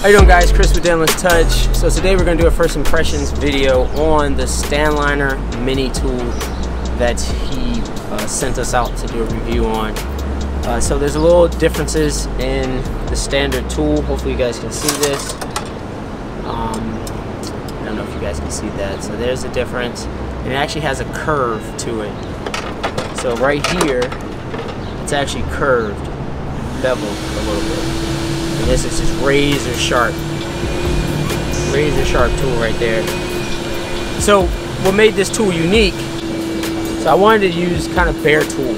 How you doing, guys? Chris with Dentless Touch. So today we're going to do a first impressions video on the Stanliner mini tool that he sent us out to do a review on. So there's a little differences in the standard tool. Hopefully you guys can see this. I don't know if you guys can see that. So there's a difference, and it actually has a curve to it. So right here, it's actually curved, beveled a little bit. And this is just razor sharp tool right there. So what made this tool unique, so I wanted to use kind of bare tool.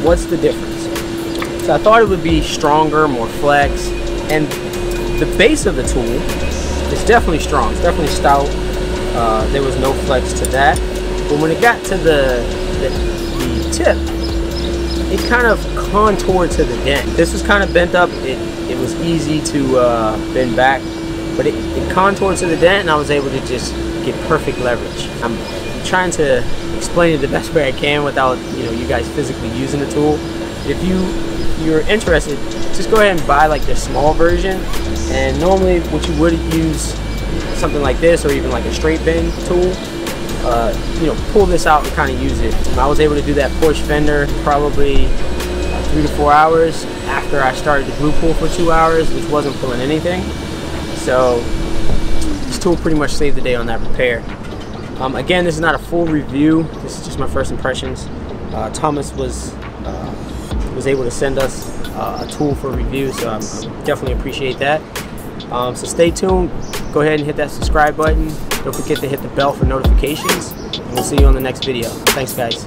What's the difference? So I thought it would be stronger, more flex, and the base of the tool is definitely strong. It's definitely stout. There was no flex to that. But when it got to the tip, it kind of contoured to the dent. This was kind of bent up. It was easy to bend back, but it contoured to the dent, and I was able to just get perfect leverage. I'm trying to explain it the best way I can without you guys physically using the tool. If you're interested, just go ahead and buy like the small version, and normally what you would use something like this or even like a straight bend tool, pull this out and kind of use it. I was able to do that push fender probably 3 to 4 hours after I started the glue pull for 2 hours, which wasn't pulling anything. So this tool pretty much saved the day on that repair. Again, this is not a full review. This is just my first impressions. Thomas was able to send us a tool for review, so I definitely appreciate that. So stay tuned. Go ahead and hit that subscribe button. Don't forget to hit the bell for notifications, and we'll see you on the next video. Thanks, guys.